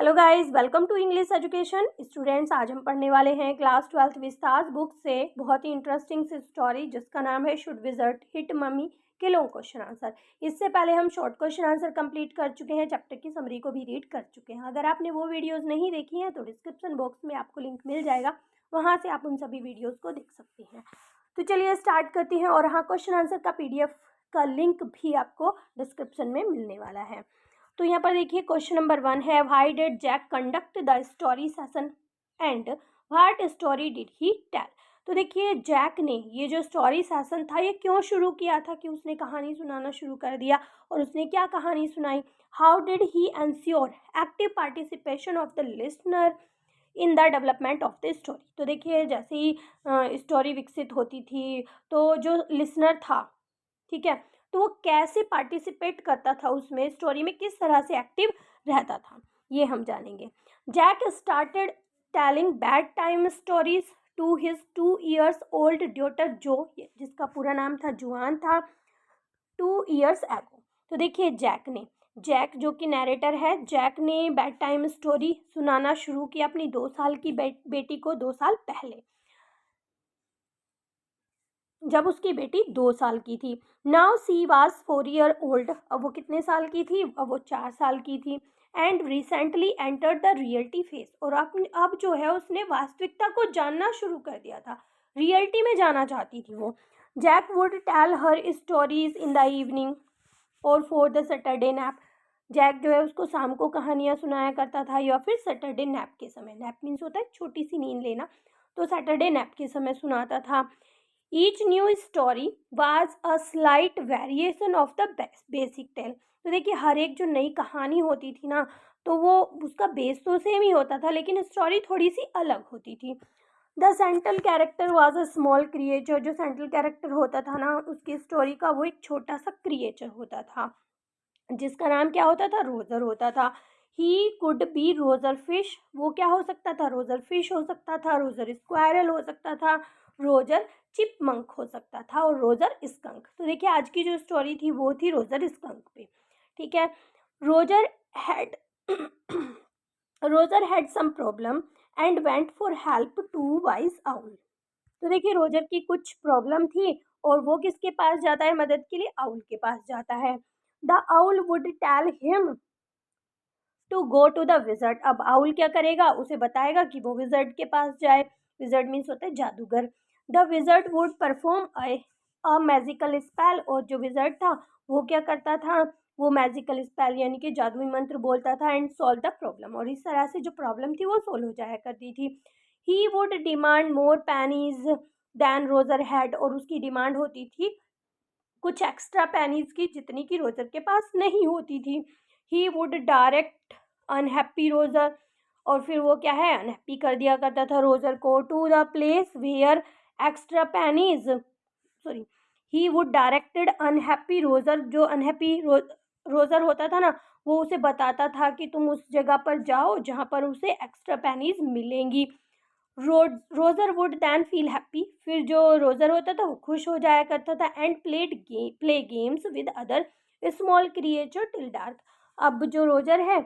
Hello guys, welcome to English education students. आज हम पढ़ने वाले हैं क्लास 12th विस्तार बुक से बहुत ही इंटरेस्टिंग सी स्टोरी जिसका नाम है शुड विजर्ड हिट मम्मी के लॉन्ग क्वेश्चन आंसर। इससे पहले हम शॉर्ट क्वेश्चन आंसर कंप्लीट कर चुके हैं, चैप्टर की समरी को भी रीड कर चुके हैं। अगर आपने वो वीडियोज़ नहीं देखी हैं तो डिस्क्रिप्शन बॉक्स में आपको लिंक मिल जाएगा, वहाँ से आप उन सभी वीडियोज़ को देख सकते हैं। तो चलिए स्टार्ट करते हैं। और हाँ, क्वेश्चन आंसर का PDF का लिंक भी आपको डिस्क्रिप्शन में मिलने वाला है। तो यहाँ पर देखिए क्वेश्चन नंबर 1 है, why did Jack conduct the story session and what story did he tell. तो देखिए जैक ने ये जो स्टोरी सेशन था ये क्यों शुरू किया था कि उसने कहानी सुनाना शुरू कर दिया और उसने क्या कहानी सुनाई। How did he ensure active participation of the listener in the development of the story. तो देखिए जैसे ही स्टोरी विकसित होती थी तो जो लिसनर था, ठीक है, तो वो कैसे पार्टिसिपेट करता था उसमें, स्टोरी में किस तरह से एक्टिव रहता था, ये हम जानेंगे। Jack started telling bed time stories to his 2 years old daughter जो, जिसका पूरा नाम था जुआन था, 2 years एगो। तो देखिए जैक जो कि नैरेटर है, जैक ने बेड टाइम स्टोरी सुनाना शुरू किया अपनी 2 साल की बेटी को 2 साल पहले, जब उसकी बेटी 2 साल की थी। Now she was 4 year old, अब वो कितने साल की थी, अब वो 4 साल की थी। And recently entered the reality phase, और अब जो है उसने वास्तविकता को जानना शुरू कर दिया था, रियलिटी में जाना चाहती थी वो। Jack would tell her stories in the evening और for the Saturday nap. Jack जो है उसको शाम को कहानियाँ सुनाया करता था या फिर सैटरडे नैप के समय, नैप मीन्स होता है छोटी सी नींद लेना, तो सैटरडे नैप के समय सुनाता था। Each new story was a slight variation of the basic tale। तो देखिए हर एक जो नई कहानी होती थी ना, तो वो उसका बेस तो सेम ही होता था लेकिन स्टोरी थोड़ी सी अलग होती थी। The central character was a small creature, जो सेंट्रल कैरेक्टर होता था ना उसकी स्टोरी का, वो एक छोटा सा क्रिएचर होता था जिसका नाम क्या होता था, रोजर होता था। He could be Roger fish, वो क्या हो सकता था, रोजर फिश हो सकता था, रोजर स्क्वायरल हो सकता था, रोजर चिपमंक हो सकता था और रोजर स्कंक। तो देखिए आज की जो स्टोरी थी वो थी रोजर स्कंक पे, ठीक है। Roger had Roger had some problem and went for help to wise owl. तो देखिए रोजर की कुछ प्रॉब्लम थी और वो किसके पास जाता है मदद के लिए, आउल के पास जाता है। The owl would tell him to go to the wizard. अब आउल क्या करेगा, उसे बताएगा कि वो विजर्ड के पास जाए। विजर्ड मीन्स होता है जादूगर। The wizard would perform a magical spell, और जो विजर्ड था वो क्या करता था, वो मैजिकल स्पेल यानी कि जादुई मंत्र बोलता था एंड सॉल्व द प्रॉब्लम, और इस तरह से जो प्रॉब्लम थी वो सोल्व हो जाया करती थी। He would demand more pennies than Roger had, और उसकी डिमांड होती थी कुछ एक्स्ट्रा पैनीज की जितनी की रोजर के पास नहीं होती थी। He would direct unhappy Roger, और फिर वो क्या है अनहैप्पी कर दिया करता था रोजर को, to the place where extra pennies, sorry, he would directed unhappy Roger, जो अनहैप्पी रोजर होता था ना वो उसे बताता था कि तुम उस जगह पर जाओ जहाँ पर उसे एक्स्ट्रा पैनीज मिलेंगी। Roger would then feel happy, फिर जो रोजर होता था वो खुश हो जाया करता था। And play games with other small creature till dark. अब जो रोजर है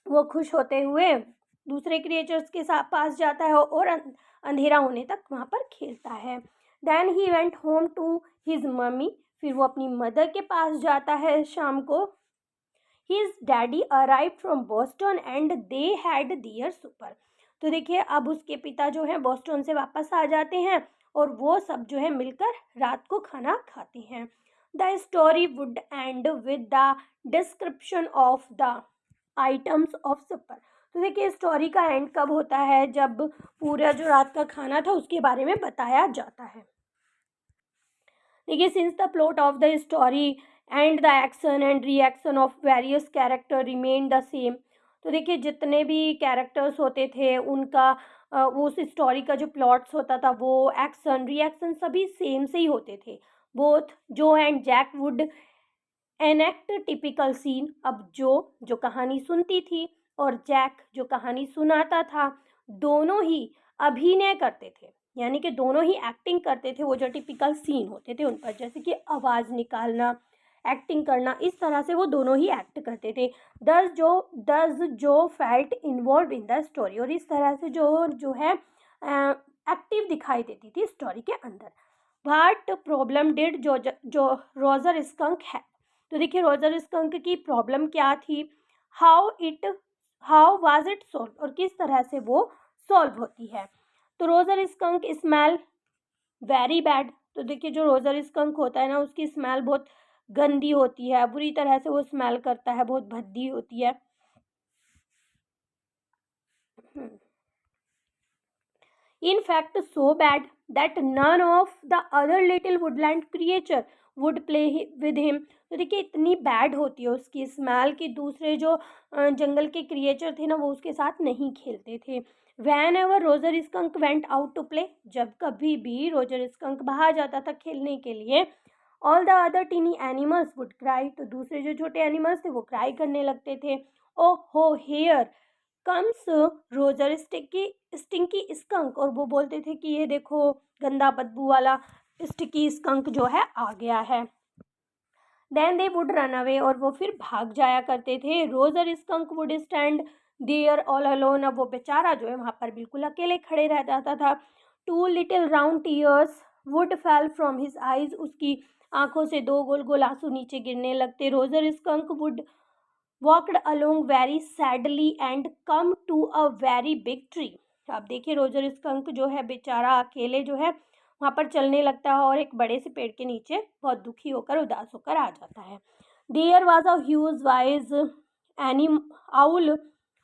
वो खुश होते हुए दूसरे क्रिएचर्स के साथ पास जाता है और अंधेरा होने तक वहाँ पर खेलता है। Then he went home to his mummy, फिर वो अपनी मदर के पास जाता है शाम को। His daddy arrive from Boston and they had their supper. तो देखिए अब उसके पिता जो है बॉस्टन से वापस आ जाते हैं और वो सब जो है मिलकर रात को खाना खाते हैं। The story would and with the description of the items of super. तो देखिए स्टोरी का एंड कब होता है, जब पूरा जो रात का खाना था उसके बारे में बताया जाता है। देखिए since the plot of the story and the action and reaction of various character remain the same. तो देखिए जितने भी कैरेक्टर्स होते थे उनका वो उस स्टोरी का जो प्लॉट्स होता था वो एक्शन रिएक्शन सभी सेम से ही होते थे। Both Jo and Jack would enact typical scene. अब जो कहानी सुनती थी और जैक जो कहानी सुनाता था, दोनों ही अभिनय करते थे, यानी कि दोनों ही एक्टिंग करते थे वो जो टिपिकल सीन होते थे उन पर, जैसे कि आवाज़ निकालना, एक्टिंग करना, इस तरह से वो दोनों ही एक्ट करते थे। दस जो felt involve in the story, और इस तरह से जो है एक्टिव दिखाई देती थी स्टोरी के अंदर। व्हाट प्रॉब्लम डिड जो रोजर स्कंक है, तो देखिए रोजर स्कंक की प्रॉब्लम क्या थी, हाउ वाज इट सॉल्व, और किस तरह से वो सॉल्व होती है। तो Roger skunk smell very bad, तो देखिए जो रोजर स्कंक होता है ना, उसकी स्मेल बहुत गंदी होती है, बुरी तरह से वो स्मेल करता है, बहुत भद्दी होती है। In fact, so bad that none of the other little woodland creature would play with him. तो देखिए इतनी बैड होती है उसकी स्मेल कि दूसरे जो जंगल के क्रिएचर थे ना, वो उसके साथ नहीं खेलते थे। Whenever Roger skunk went out to play, जब कभी भी रोजर स्कंक बाहर जाता था खेलने के लिए, all the other tiny animals would cry, तो दूसरे जो छोटे एनिमल्स थे वो क्राई करने लगते थे। ओ हो here comes Roger stinky skunk, और वो बोलते थे कि ये देखो गंदा बदबू वाला स्टिकी स्कंक जो है आ गया है। Then they would run away, और वो फिर भाग जाया करते थे। Roger skunk would stand there all alone, अब वो बेचारा जो है वहाँ पर बिल्कुल अकेले खड़े रह जाता था। Two little round tears would fell from his eyes, उसकी आंखों से दो गोल गोल आंसू नीचे गिरने लगते। Roger skunk would walked along very sadly and come to a very big tree. अब देखिए रोजर स्कंक जो है बेचारा अकेले जो है वहाँ पर चलने लगता है और एक बड़े से पेड़ के नीचे बहुत दुखी होकर उदास होकर आ जाता है। There was a huge wise animal owl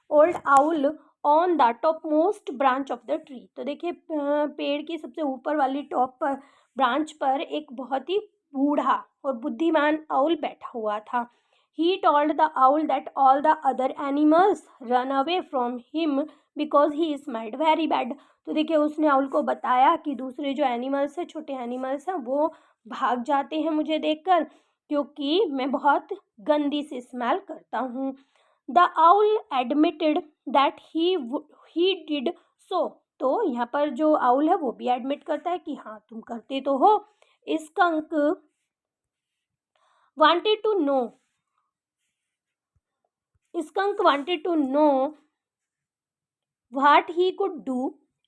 old owl on the top most branch of the tree, तो देखिए पेड़ की सबसे ऊपर वाली टॉप पर ब्रांच पर एक बहुत ही बूढ़ा और बुद्धिमान आउल बैठा हुआ था। He told the owl that all the other animals run away from him because he smelled very bad. तो देखिए उसने आउल को बताया कि दूसरे जो एनिमल्स हैं, छोटे एनिमल्स हैं, वो भाग जाते हैं मुझे देखकर क्योंकि मैं बहुत गंदी सी स्मेल करता हूँ। The owl admitted that he did so, तो यहाँ पर जो आउल है वो भी एडमिट करता है कि हाँ तुम करते तो हो। Skunk wanted to know Skunk wanted to know what he could do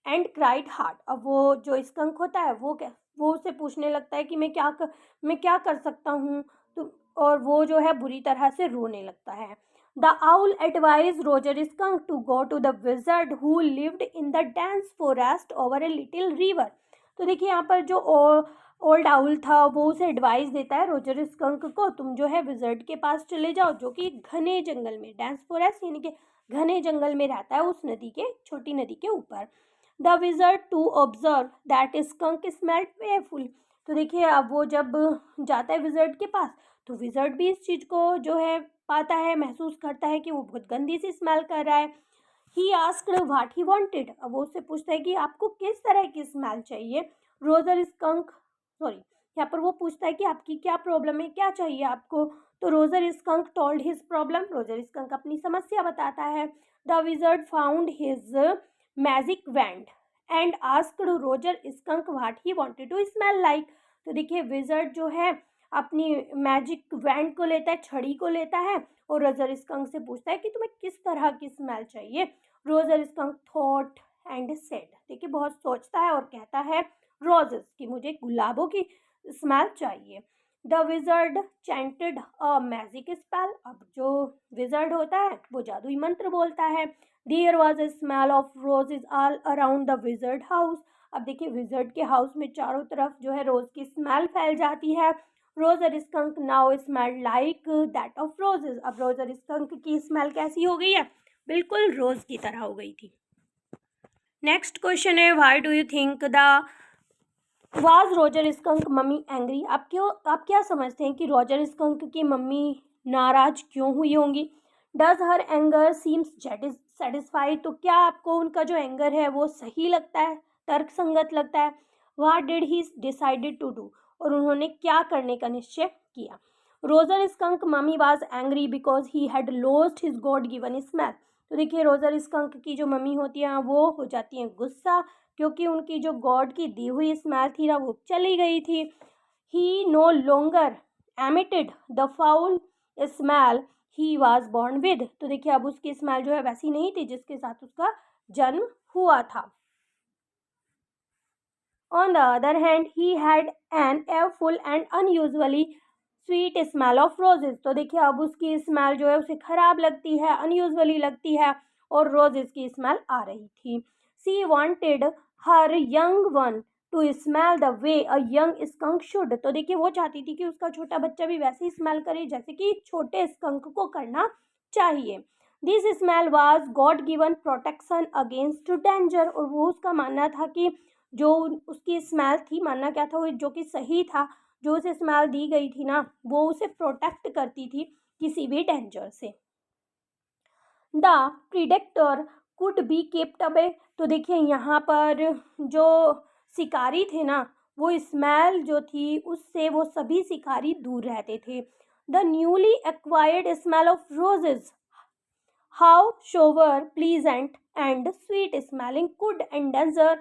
and cried hard. अब वो जो skunk होता है वो उसे पूछने लगता है कि मैं क्या कर सकता हूँ, तो और वो जो है बुरी तरह से रोने लगता है। The owl advised Roger Skunk to go to the wizard who lived in the dense forest over a little river. तो देखिए यहाँ पर जो ओल्ड आउल था वो उसे एडवाइस देता है रोजर स्कंक को, तुम जो है विजर्ड के पास चले जाओ जो कि घने जंगल में, डेंस फॉरेस्ट यानी कि घने जंगल में रहता है, उस नदी के छोटी नदी के ऊपर। The wizard too observe that skunk smelled prayerful, तो देखिए अब वो जब जाता है विजर्ड के पास तो विजर्ड भी इस चीज़ को जो है पाता है, महसूस करता है कि वो बहुत गंदी सी स्मेल कर रहा है। He asked what he wanted, अब वो उससे पूछता है कि आपको किस तरह की स्मेल चाहिए। रोजर स्कंक यहाँ पर वो पूछता है कि आपकी क्या प्रॉब्लम है, क्या चाहिए आपको। तो Roger skunk told his problem, Roger skunk अपनी समस्या बताता है। The wizard found his magic wand and asked Roger skunk what he wanted to smell like, तो देखिए विजर्ड जो है अपनी मैजिक वैंड को लेता है, छड़ी को लेता है और रोजर स्कंक से पूछता है कि तुम्हें किस तरह की स्मेल चाहिए। Roger skunk thought and said, देखिए बहुत सोचता है और कहता है रोजेस कि मुझे गुलाबों की स्मेल चाहिए। The wizard chanted a magic spell, अब जो विजर्ड होता है वो जादुई मंत्र बोलता है। There was a smell of roses all around the wizard house, अब देखिए विजर्ड के हाउस में चारों तरफ जो है रोज की स्मेल फैल जाती है। Roger skunk now smell like that of roses, अब रोजर स्कंक की स्मेल कैसी हो गई है, बिल्कुल रोज की तरह हो गई थी। नेक्स्ट क्वेश्चन है why do you think the was Roger skunk mummy angry, आप क्या समझते हैं कि रोजर स्कंक की मम्मी नाराज क्यों हुई होंगी। Does her anger seems satisfied, तो क्या आपको उनका जो एंगर है वो सही लगता है, तर्क संगत लगता है। What did he decided to do, और उन्होंने क्या करने का निश्चय किया। Roger skunk mummy was angry because he had lost his god given smell, तो देखिए रोजर स्कंक की जो मम्मी होती हैं वो हो जाती हैं गुस्सा क्योंकि उनकी जो गॉड की दी हुई स्मेल थी ना वो चली गई थी। He no longer emitted the foul smell he was born with। तो देखिए अब उसकी स्मेल जो है वैसी नहीं थी जिसके साथ उसका जन्म हुआ था। On the other hand, he had an airful and unusually sweet smell of roses। तो देखिए अब उसकी स्मेल जो है उसे खराब लगती है, अनयूजुअली लगती है और रोजेस की स्मेल आ रही थी। She wanted her young one to smell the way a young skunk should। तो देखिए वो चाहती थी कि उसका छोटा बच्चा भी वैसे ही स्मेल करे जैसे कि छोटे स्कंक को करना चाहिए। This smell was God given protection against danger. और वो उसका मानना था कि जो उसकी स्मेल थी, मानना क्या था वो, जो कि सही था, जो उसे स्मेल दी गई थी ना वो उसे प्रोटेक्ट करती थी किसी भी डेंजर से। The predator could be kept away. तो देखिए यहाँ पर जो शिकारी थे ना वो स्मेल जो थी उससे वो सभी शिकारी दूर रहते थे। The newly acquired smell of roses however pleasant and sweet smelling could endanger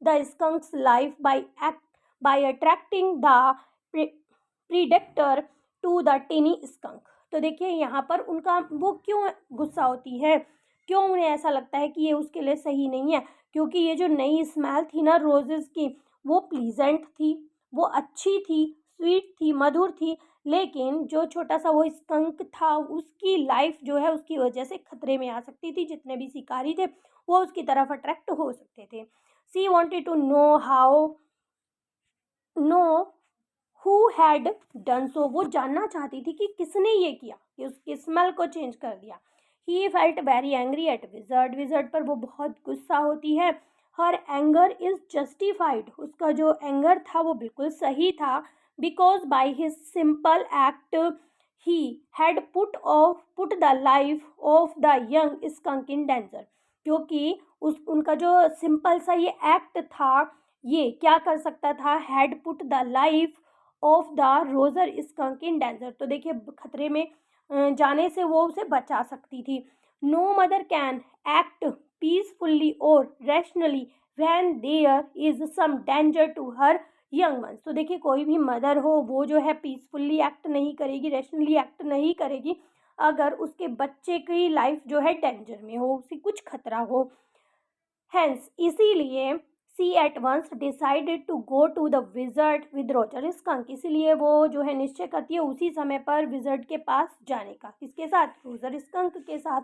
the skunk's life by attracting the predator to the tiny skunk। तो देखिए यहाँ पर उनका वो क्यों गुस्सा होती है, क्यों उन्हें ऐसा लगता है कि ये उसके लिए सही नहीं है, क्योंकि ये जो नई स्मेल थी ना रोजेस की वो प्लीजेंट थी, वो अच्छी थी, स्वीट थी, मधुर थी, लेकिन जो छोटा सा वो स्कंक था उसकी लाइफ जो है उसकी वजह से खतरे में आ सकती थी। जितने भी शिकारी थे वो उसकी तरफ अट्रैक्ट हो सकते थे। She wanted to know who had done so. वो जानना चाहती थी कि किसने ये किया, कि उसकी स्मेल को चेंज कर दिया। He felt very angry at wizard. Wizard पर वो बहुत गुस्सा होती है। हर एंगर इज जस्टिफाइड। उसका जो एंगर था वो बिल्कुल सही था। Because by his simple act he had put the life of the young skunk in danger. क्योंकि उनका जो सिंपल सा ये एक्ट था ये क्या कर सकता था, had put the life of the Roger skunk in danger. तो देखिए खतरे में जाने से वो उसे बचा सकती थी। No mother can act peacefully और rationally when there is some danger to her young ones. तो देखिए कोई भी मदर हो वो जो है पीसफुल्ली एक्ट नहीं करेगी, रैशनली एक्ट नहीं करेगी अगर उसके बच्चे की लाइफ जो है डेंजर में हो, उसे कुछ खतरा हो। हेंस इसीलिए she at once decided to go to the wizard with Roger skunk. इसीलिए वो जो है निश्चय करती है उसी समय पर विजर्ड के पास जाने का। किसके साथ? रोजर स्कंक के साथ।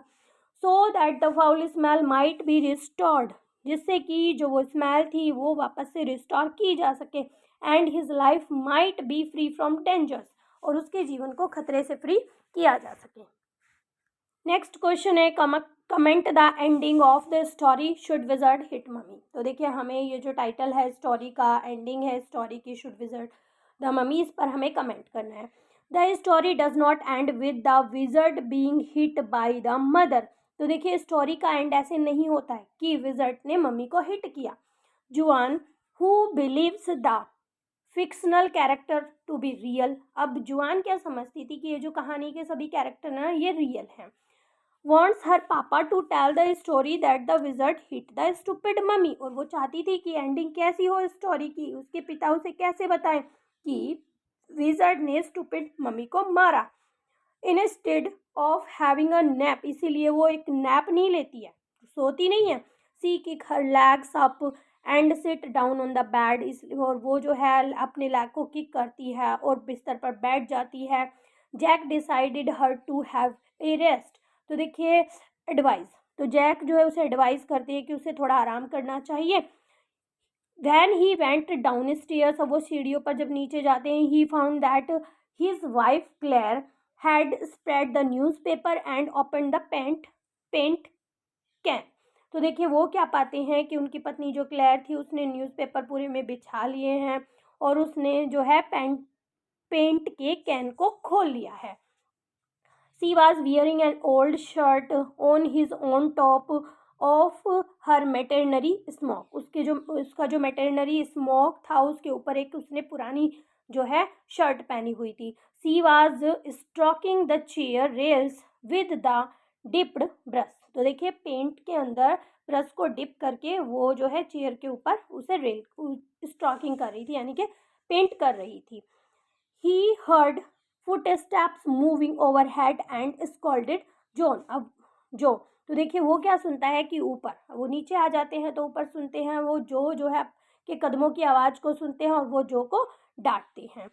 So that the foul smell might be restored. जिससे कि जो वो स्मेल थी वो वापस से रिस्टोर की जा सके। And his life might be free from dangers. और उसके जीवन को खतरे से फ्री किया जा सके। नेक्स्ट क्वेश्चन है comment the ending of the story should wizard hit mummy. तो देखिए हमें ये जो टाइटल है स्टोरी का, एंडिंग है स्टोरी की शुड विजर्ड द मम्मी, इस पर हमें कमेंट करना है। The story does not and with the wizard being hit by the mother. तो देखिए स्टोरी का एंड ऐसे नहीं होता है कि विजर्ड ने मम्मी को हिट किया। Juan who believes the fictional character to be real. अब जुआन क्या समझती थी कि ये जो कहानी के सभी कैरेक्टर ना ये रियल हैं। wants her papa to tell the story that the wizard hit the stupid mummy। और वो चाहती थी कि एंडिंग कैसी हो स्टोरी की, उसके पिता उसे कैसे बताएं कि विजर्ड ने स्टूपिड मम्मी को मारा। Instead of having a nap, इसीलिए वो एक नैप नहीं लेती है, सोती नहीं है। She kick her legs up and sit down on the bed, इसलिए और वो जो है अपने लेग को किक करती है और बिस्तर पर बैठ जाती है। Jack decided her to have a rest. तो देखिए एडवाइस, तो जैक जो है उसे एडवाइस करते हैं कि उसे थोड़ा आराम करना चाहिए। When he went downstairs, अब वो सीढ़ियों पर जब नीचे जाते हैं, he found that his wife Claire had spread the newspaper and opened the paint can। तो देखिए वो क्या पाते हैं कि उनकी पत्नी जो क्लेयर थी उसने न्यूज़पेपर पूरे में बिछा लिए हैं और उसने जो है पेंट के कैन को खोल लिया है। She was wearing an old shirt on his own top of her maternary smock। उसका जो maternary smock था उसके ऊपर एक उसने पुरानी जो है शर्ट पहनी हुई थी। She was stroking the chair rails with the dipped brush। तो देखिए पेंट के अंदर ब्रश को डिप करके वो जो है चेयर के ऊपर उसे रेल स्ट्रोकिंग कर रही थी, यानी कि पेंट कर रही थी। He heard footsteps moving overhead and scolded John. अब जो तो देखिए वो क्या सुनता है कि ऊपर, वो नीचे आ जाते हैं तो ऊपर सुनते हैं, वो जो है के कदमों की आवाज़ को सुनते हैं और वो जो को डांटते हैं.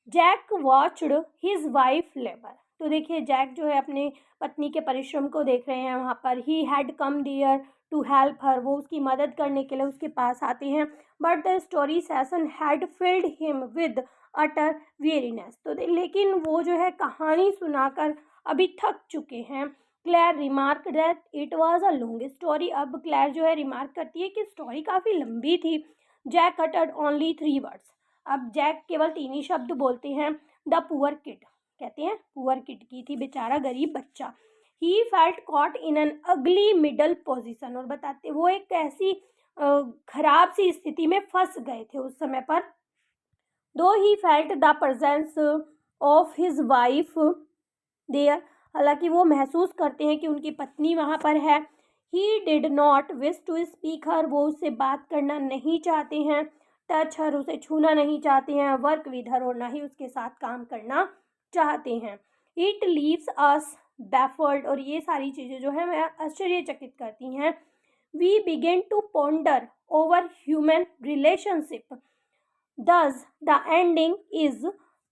Jack watched his wife labour. तो देखिए जैक जो है अपने पत्नी के परिश्रम को देख रहे हैं वहाँ पर. He had come there to help her. वो उसकी मदद करने के लिए उसके पास आते हैं. But the story session had field him with utter weariness. तो लेकिन वो जो है कहानी सुनाकर अभी थक चुके हैं. Claire remark that it was a long story. अब क्लेयर जो है रिमार्क करती है कि स्टोरी काफ़ी लंबी थी. Jack uttered only 3 words. अब जैक केवल 3 ही शब्द बोलते हैं. द पुअर किड, कहते हैं पुअर किड की थी, बेचारा गरीब बच्चा. He felt caught in an अगली मिडल पोजिशन. और बताते वो एक ऐसी खराब सी स्थिति में फंस गए थे उस समय पर. Though he felt the presence of his wife there. हालांकि वो महसूस करते हैं कि उनकी पत्नी वहाँ पर है. He did not wish to speak her. वो उससे बात करना नहीं चाहते हैं. टच हर, उसे छूना नहीं चाहते हैं. वर्क विद हर, और ना ही उसके साथ काम करना चाहते हैं. It leaves us baffled. और ये सारी चीज़ें जो है हमें आश्चर्यचकित करती हैं. We begin to ponder over human relationship. Thus the ending is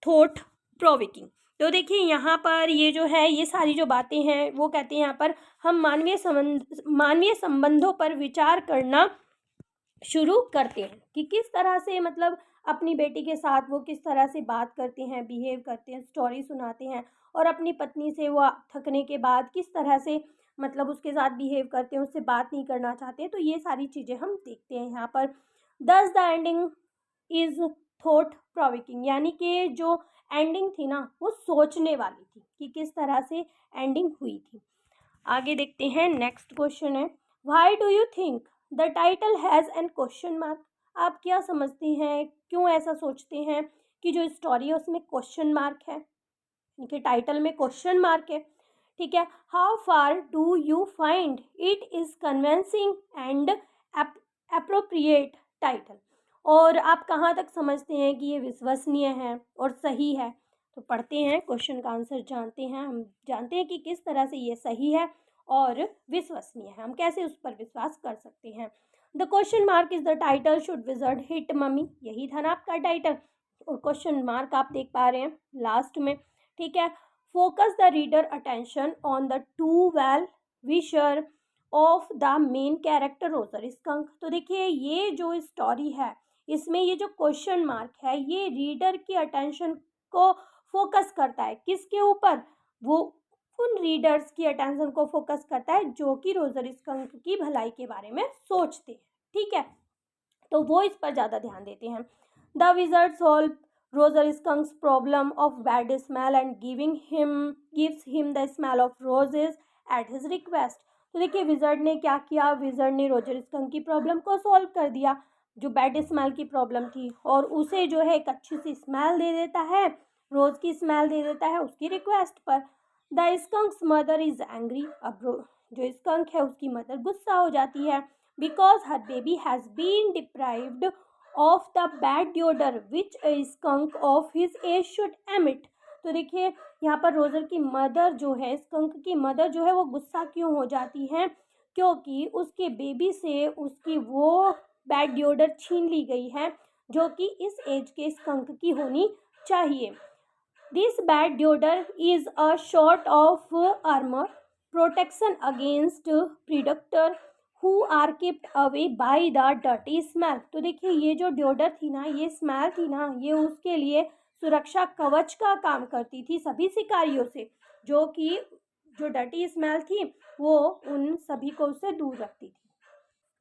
thought provoking. तो देखिए यहाँ पर ये जो है ये सारी जो बातें हैं वो कहते हैं यहाँ पर हम मानवीय संबंधों पर विचार करना शुरू करते हैं कि किस तरह से मतलब अपनी बेटी के साथ वो किस तरह से बात करते हैं, बिहेव करते हैं, स्टोरी सुनाते हैं, और अपनी पत्नी से वो थकने के बाद किस तरह से मतलब उसके साथ बिहेव करते हैं, उससे बात नहीं करना चाहते हैं. तो ये सारी चीज़ें हम देखते हैं यहाँ पर. दस द एंडिंग इज़ थॉट प्रोविकिंग, यानी कि जो एंडिंग थी ना वो सोचने वाली थी कि किस तरह से एंडिंग हुई थी. आगे देखते हैं. नेक्स्ट क्वेश्चन है why do you think the title has an question mark. आप क्या समझते हैं, क्यों ऐसा सोचते हैं कि जो स्टोरी है उसमें क्वेश्चन मार्क है, कि टाइटल में क्वेश्चन मार्क है. ठीक है. How far do you find it is convincing and appropriate title. और आप कहाँ तक समझते हैं कि ये विश्वसनीय है और सही है. तो पढ़ते हैं, क्वेश्चन का आंसर जानते हैं. हम जानते हैं कि किस तरह से ये सही है और विश्वसनीय है, हम कैसे उस पर विश्वास कर सकते हैं. The question mark is the title should wizard hit mummy. यही था ना आपका टाइटल, और क्वेश्चन मार्क आप देख पा रहे हैं लास्ट में. ठीक है. Focus the reader attention on the two well wisher of the main character Roger skunk. तो देखिए ये जो स्टोरी है इसमें ये जो क्वेश्चन मार्क है ये रीडर की अटेंशन को फोकस करता है. किसके ऊपर? वो उन रीडर्स की अटेंशन को फोकस करता है जो कि रोजर स्कंक की भलाई के बारे में सोचते हैं. ठीक है. तो वो इस पर ज़्यादा ध्यान देते हैं. The wizard solve Roger skunk's problem of bad smell and gives him the smell of roses at his request. तो देखिए विजर्ड ने क्या किया, विजर्ड ने रोजर स्कंक की प्रॉब्लम को सॉल्व कर दिया, जो बैड स्मेल की प्रॉब्लम थी, और उसे जो है एक अच्छी सी स्मेल दे देता है, रोज़ की स्मेल दे देता है उसकी रिक्वेस्ट पर. The skunk's mother is angry. अब जो स्कंक है उसकी मदर गुस्सा हो जाती है, because her baby has been deprived of the bad deodor which a skunk of his age should emit. तो देखिए यहाँ पर रोजर की मदर जो है, स्कंक की मदर जो है वो गुस्सा क्यों हो जाती है, क्योंकि उसके बेबी से उसकी वो बैड डिओडर छीन ली गई है जो कि इस एज के स्कंक की होनी चाहिए. This bad deodor is a sort of armour protection against predator who are kept away by the dirty smell. तो देखिए ये जो डिओडर थी ना, ये स्मेल थी ना, ये उसके लिए सुरक्षा कवच का काम करती थी सभी शिकारियों से, जो कि जो डर्टी स्मेल थी वो उन सभी को उससे दूर रखती थी.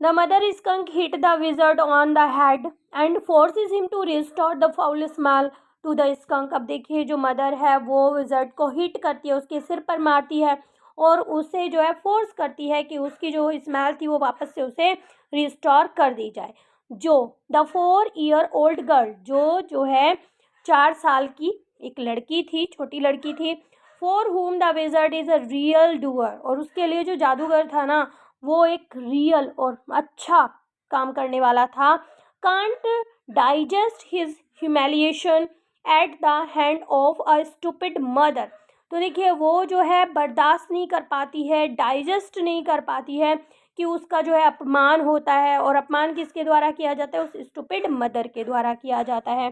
The mother skunk hit the wizard on the head and forces him to restore the foul smell to the skunk. अब देखिए जो मदर है वो विजर्ड को हिट करती है, उसके सिर पर मारती है और उसे जो है फोर्स करती है कि उसकी जो स्मेल थी वो वापस से उसे रिस्टोर कर दी जाए. जो द 4-year-old गर्ल, जो है 4 साल की एक लड़की थी, छोटी लड़की थी. For whom the wizard is a real doer. और उसके लिए जो जादूगर था ना वो एक रियल और अच्छा काम करने वाला था. Can't digest his humiliation at the hand of a stupid mother. तो देखिए वो जो है बर्दाश्त नहीं कर पाती है, डाइजेस्ट नहीं कर पाती है कि उसका जो है अपमान होता है, और अपमान किसके द्वारा किया जाता है, उस स्टूपिड मदर के द्वारा किया जाता है।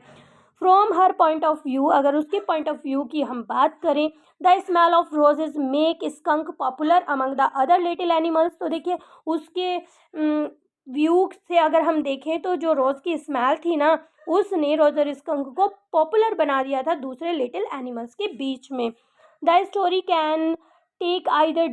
From her point of view, अगर उसके पॉइंट ऑफ व्यू की हम बात करें, the smell of roses make skunk popular among the other little animals. तो देखिए उसके व्यू से अगर हम देखें तो जो रोज़ की स्मेल थी ना, उसने रोजर स्कंक को पॉपुलर बना दिया था दूसरे लिटिल एनिमल्स के बीच में। The story can take either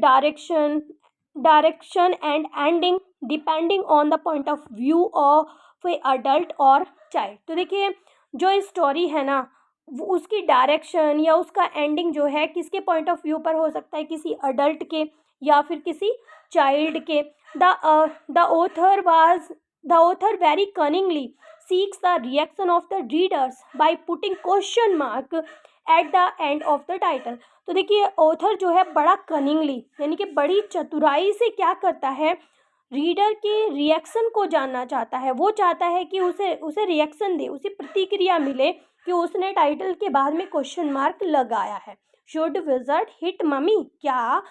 direction and ending depending on the point of view of a adult और चाइल्ड। तो देखिए जो स्टोरी है ना, उसकी डायरेक्शन या उसका एंडिंग जो है किसके पॉइंट ऑफ व्यू पर हो सकता है, किसी अडल्ट के या फिर किसी चाइल्ड के। The author very cunningly seeks the reaction of the readers by putting question mark at the end of the title. तो देखिए ऑथर जो है बड़ा कनिंगली यानी कि बड़ी चतुराई से क्या करता है, रीडर के रिएक्शन को जानना चाहता है। वो चाहता है कि उसे रिएक्शन दे, उसे प्रतिक्रिया मिले कि उसने टाइटल के बाद में क्वेश्चन मार्क लगाया है। शुड विजर्ड हिट मम्मी, क्या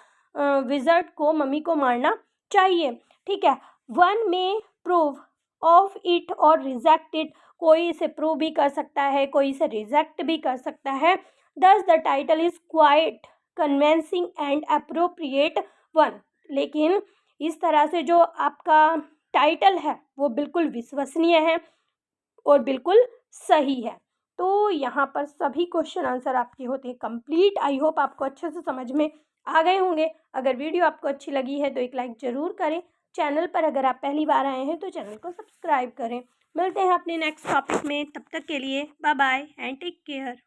विजर्ड को मम्मी को मारना चाहिए। ठीक है, वन में प्रूव ऑफ इट और रिजेक्ट इट, कोई इसे प्रूव भी कर सकता है, कोई इसे रिजेक्ट भी कर सकता है। दस the title is quite convincing and appropriate one. लेकिन इस तरह से जो आपका टाइटल है वो बिल्कुल विश्वसनीय है और बिल्कुल सही है। तो यहाँ पर सभी क्वेश्चन आंसर आपके होते हैं कंप्लीट। आई होप आपको अच्छे से समझ में आ गए होंगे। अगर वीडियो आपको अच्छी लगी है तो एक लाइक ज़रूर करें। चैनल पर अगर आप पहली बार आए हैं तो चैनल को सब्सक्राइब करें। मिलते हैं अपने नेक्स्ट टॉपिक में, तब तक के लिए bye bye and take care.